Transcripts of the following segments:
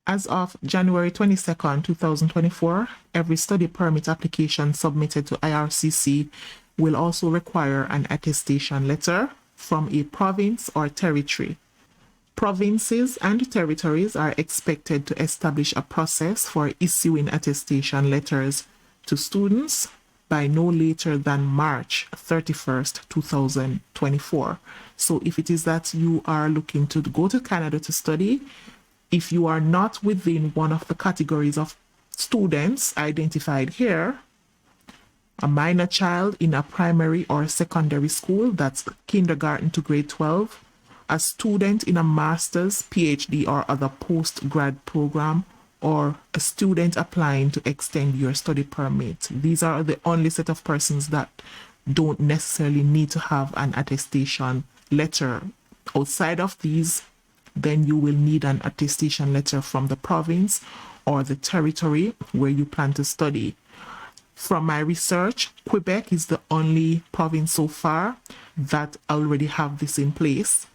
As of January 22nd, 2024, every study permit application submitted to IRCC will also require an attestation letter from a province or territory. Provinces and territories are expected to establish a process for issuing attestation letters to students by no later than March 31st, 2024. So if it is that you are looking to go to Canada to study, if you are not within one of the categories of students identified here, a minor child in a primary or secondary school, that's kindergarten to grade 12, a student in a master's, PhD, or other post-grad program, or a student applying to extend your study permit. These are the only set of persons that don't necessarily need to have an attestation letter. Outside of these, then you will need an attestation letter from the province or the territory where you plan to study. From my research, Quebec is the only province so far that already have this in place.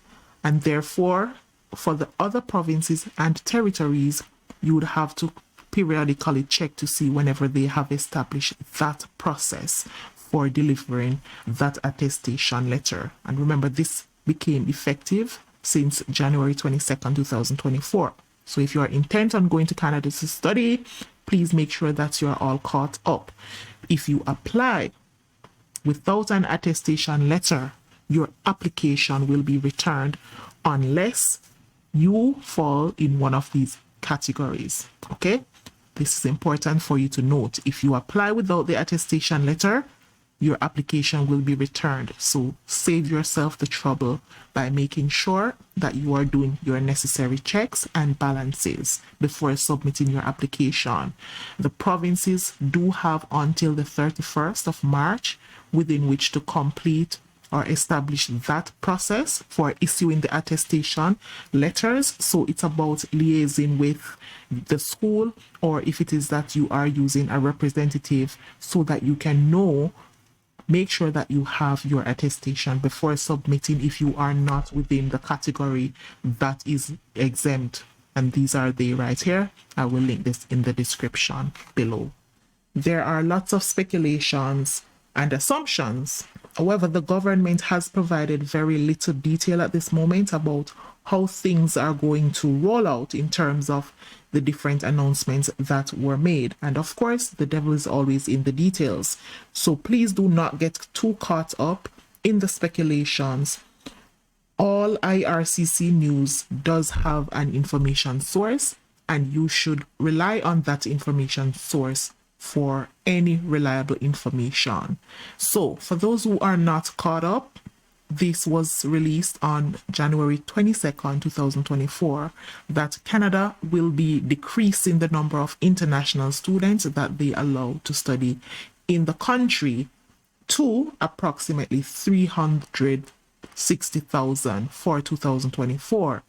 And therefore, for the other provinces and territories, you would have to periodically check to see whenever they have established that process for delivering that attestation letter. And remember, this became effective since January 22nd, 2024. So if you are intent on going to Canada to study, please make sure that you are all caught up. If you apply without an attestation letter, your application will be returned unless you fall in one of these categories. Okay? This is important for you to note. If you apply without the attestation letter, your application will be returned. So save yourself the trouble by making sure that you are doing your necessary checks and balances before submitting your application. The provinces do have until the 31st of March within which to complete or establish that process for issuing the attestation letters. So it's about liaising with the school, or if it is that you are using a representative, so that you can know, make sure that you have your attestation before submitting if you are not within the category that is exempt. And these are they right here. I will link this in the description below. There are lots of speculations and assumptions. However, the government has provided very little detail at this moment about how things are going to roll out in terms of the different announcements that were made. And of course, the devil is always in the details. So please do not get too caught up in the speculations. All IRCC news does have an information source, and you should rely on that information source for any reliable information. So for those who are not caught up, this was released on January 22nd, 2024, that Canada will be decreasing the number of international students that they allow to study in the country to approximately 360,000 for 2024.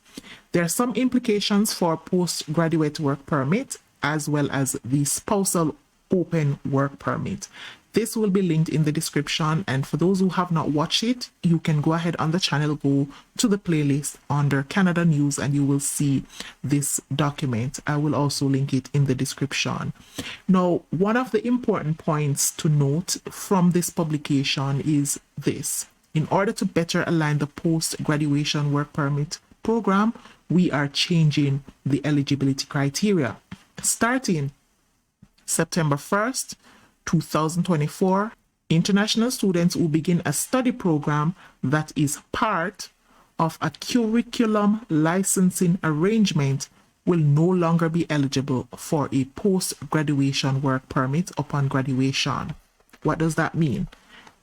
There are some implications for postgraduate work permit as well as the spousal open work permit. This will be linked in the description, and for those who have not watched it, you can go ahead on the channel, go to the playlist under Canada News, and you will see this document. I will also link it in the description. Now, one of the important points to note from this publication is this. In order to better align the post-graduation work permit program, we are changing the eligibility criteria. Starting September 1st, 2024, international students will begin a study program that is part of a curriculum licensing arrangement will no longer be eligible for a post-graduation work permit upon graduation. What does that mean?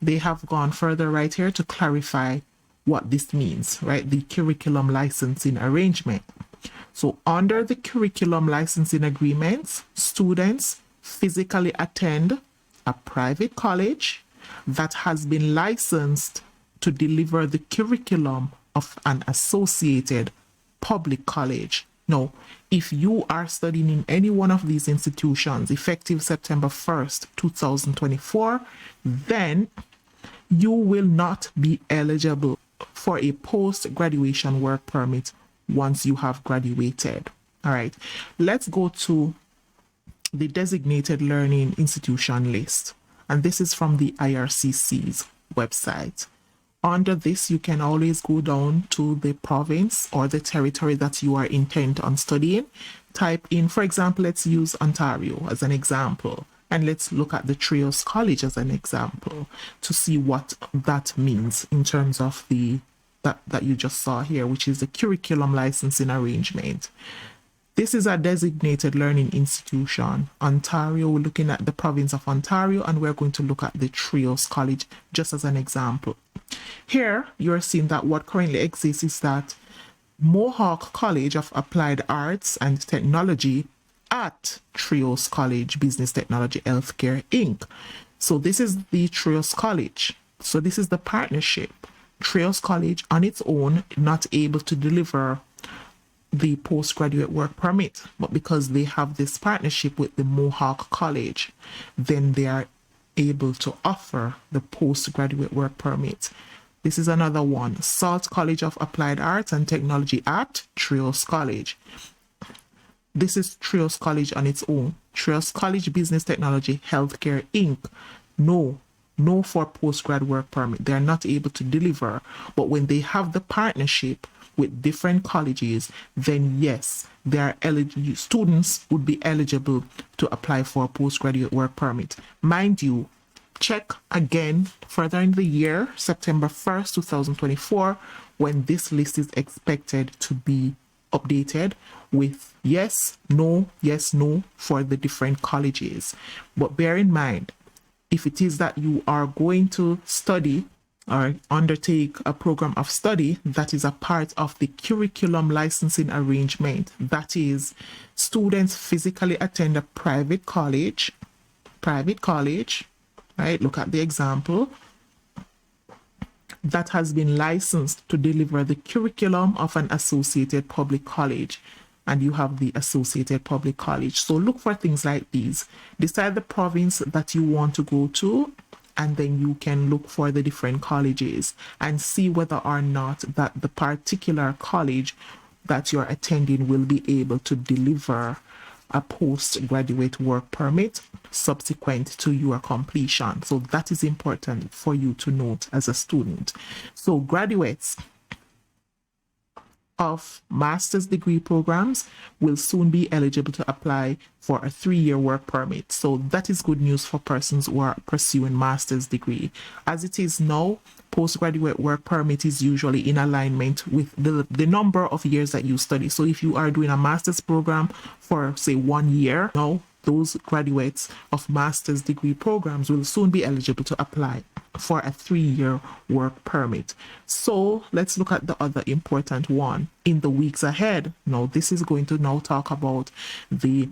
They have gone further right here to clarify what this means, right? The curriculum licensing arrangement. So under the curriculum licensing agreements, students physically attend a private college that has been licensed to deliver the curriculum of an associated public college. Now, if you are studying in any one of these institutions effective September 1st, 2024, then you will not be eligible for a post-graduation work permit once you have graduated. All right, let's go to the designated learning institution list. And this is from the IRCC's website. Under this, you can always go down to the province or the territory that you are intent on studying. Type in, for example, let's use Ontario as an example. And let's look at the Trios College as an example to see what that means in terms of the that you just saw here, which is the curriculum licensing arrangement. This is a designated learning institution. Ontario, we're looking at the province of Ontario, and we're going to look at the Trios College just as an example. Here, you're seeing that what currently exists is that Mohawk College of Applied Arts and Technology at Trios College Business Technology Healthcare Inc. So this is the Trios College. So this is the partnership. Trios College on its own not able to deliver the postgraduate work permit, but because they have this partnership with the Mohawk College, then they are able to offer the postgraduate work permit. This is another one, Salt College of Applied Arts and Technology at Trios College. This is Trios College on its own. Trios College Business Technology Healthcare Inc. No for postgrad work permit. They are not able to deliver, but when they have the partnership with different colleges, then yes, they are eligible. Students would be eligible to apply for a postgraduate work permit. Mind you, check again further in the year, September 1st, 2024, when this list is expected to be updated with yes, no for the different colleges. But bear in mind, if it is that you are going to study or undertake a program of study that is a part of the curriculum licensing arrangement, that is, students physically attend a private college, right? Look at the example that has been licensed to deliver the curriculum of an associated public college, and you have the associated public college. So look for things like these. Decide the province that you want to go to, and then you can look for the different colleges and see whether or not that the particular college that you're attending will be able to deliver a postgraduate work permit subsequent to your completion. So that is important for you to note as a student. So graduates of master's degree programs will soon be eligible to apply for a 3-year work permit. So that is good news for persons who are pursuing master's degree. As it is now, postgraduate work permit is usually in alignment with the number of years that you study. So if you are doing a master's program for, say, 1 year, now those graduates of master's degree programs will soon be eligible to apply for a 3-year work permit. So let's look at the other important one in the weeks ahead. Now, this is going to now talk about the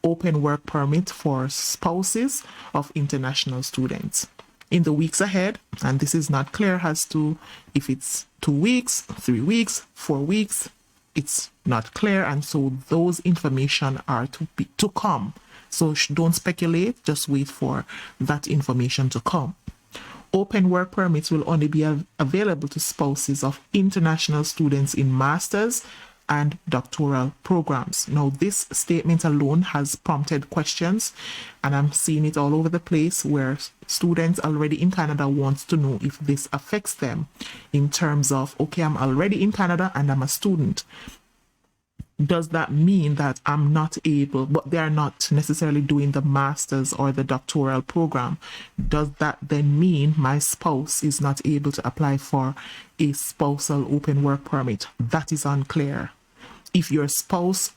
open work permit for spouses of international students. In the weeks ahead, and this is not clear as to if it's 2 weeks, 3 weeks, 4 weeks, it's not clear, and so those information are to come. So don't speculate, just wait for that information to come. Open work permits will only be available to spouses of international students in master's and doctoral programs. Now, this statement alone has prompted questions, and I'm seeing it all over the place where students already in Canada want to know if this affects them in terms of, okay, I'm already in Canada and I'm a student. Does that mean that I'm not able, but they're not necessarily doing the master's or the doctoral program? Does that then mean my spouse is not able to apply for a spousal open work permit? That is unclear. If your spouse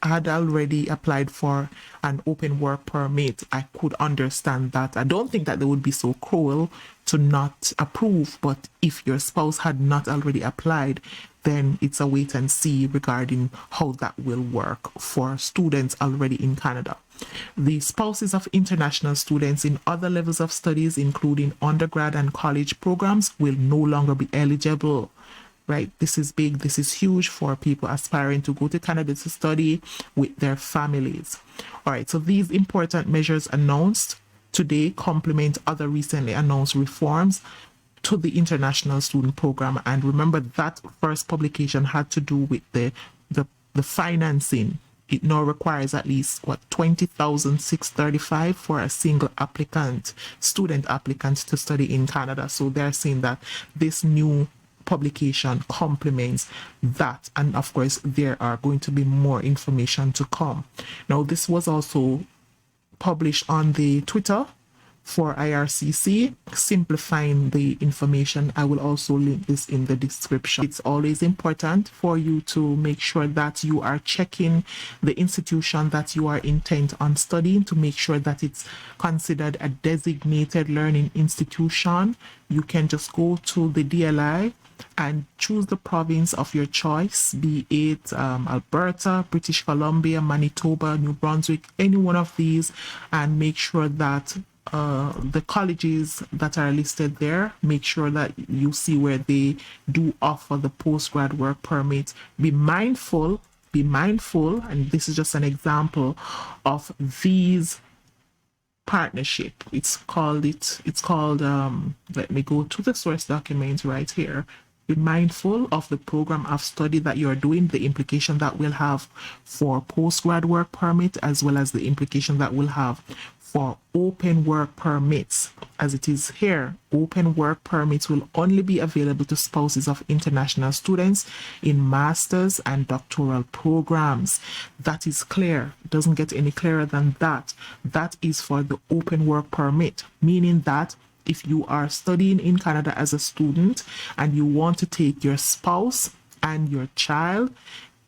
had already applied for an open work permit, I could understand that. I don't think that they would be so cruel to not approve, but if your spouse had not already applied, then it's a wait and see regarding how that will work for students already in Canada. The spouses of international students in other levels of studies, including undergrad and college programs, will no longer be eligible. Right? This is big. This is huge for people aspiring to go to Canada to study with their families. All right. So these important measures announced today complement other recently announced reforms to the international student program. And remember that first publication had to do with the the financing, it now requires at least 20,635 for a single student applicant to study in Canada. So they're saying that this new publication complements that, and of course there are going to be more information to come. Now this was also published on the Twitter for IRCC, simplifying the information. I will also link this in the description. It's always important for you to make sure that you are checking the institution that you are intent on studying to make sure that it's considered a designated learning institution. You can just go to the DLI and choose the province of your choice, be it Alberta, British Columbia, Manitoba, New Brunswick, any one of these, and make sure that the colleges that are listed there, make sure that you see where they do offer the postgrad work permit. Be mindful, and this is just an example of these partnership. It's called let me go to the source document right here. Be mindful of the program of study that you're doing, the implication that will have for postgrad work permit, as well as the implication that will have for open work permits. As it is here, open work permits will only be available to spouses of international students in master's and doctoral programs. That is clear. It doesn't get any clearer than that. That is for the open work permit, meaning that if you are studying in Canada as a student and you want to take your spouse and your child,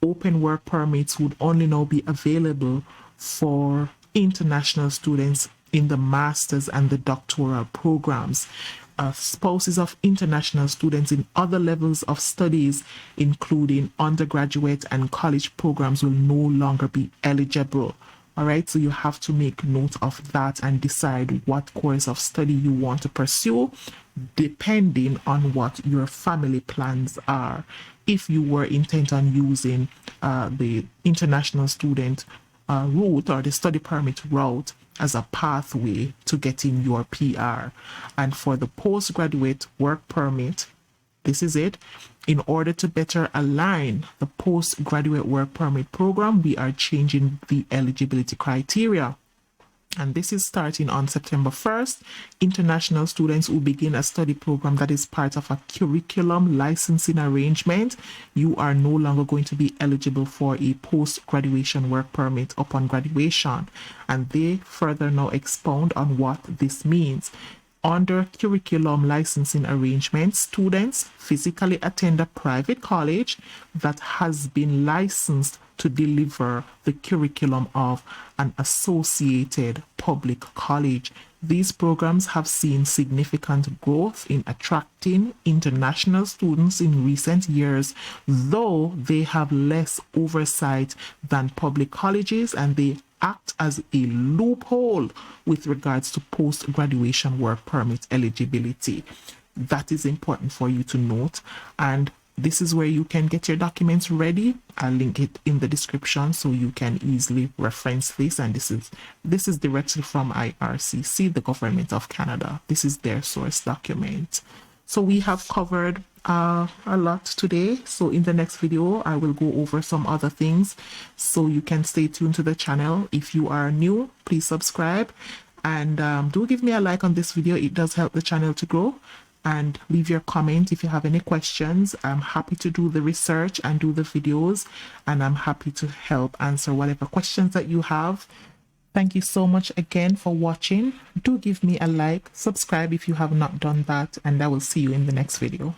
open work permits would only now be available for international students in the master's and the doctoral programs. Spouses of international students in other levels of studies, including undergraduate and college programs, will no longer be eligible. All right, so you have to make note of that and decide what course of study you want to pursue, depending on what your family plans are. If you were intent on using the international student route or the study permit route as a pathway to getting your PR. And for the postgraduate work permit, this is it. In order to better align the postgraduate work permit program, we are changing the eligibility criteria. And this is starting on September 1st. International students will begin a study program that is part of a curriculum licensing arrangement. You are no longer going to be eligible for a post-graduation work permit upon graduation. And they further now expound on what this means. Under curriculum licensing arrangements, students physically attend a private college that has been licensed to deliver the curriculum of an associated public college. These programs have seen significant growth in attracting international students in recent years, though they have less oversight than public colleges, and they act as a loophole with regards to post-graduation work permit eligibility. That is important for you to note, and this is where you can get your documents ready. I'll link it in the description so you can easily reference this. And this is directly from IRCC, the Government of Canada. This is their source document. So we have covered a lot today. So in the next video, I will go over some other things. So you can stay tuned to the channel. If you are new, please subscribe. And do give me a like on this video. It does help the channel to grow. And leave your comment if you have any questions. I'm happy to do the research and do the videos, and I'm happy to help answer whatever questions that you have. Thank you so much again for watching. Do give me a like, subscribe if you have not done that, and I will see you in the next video.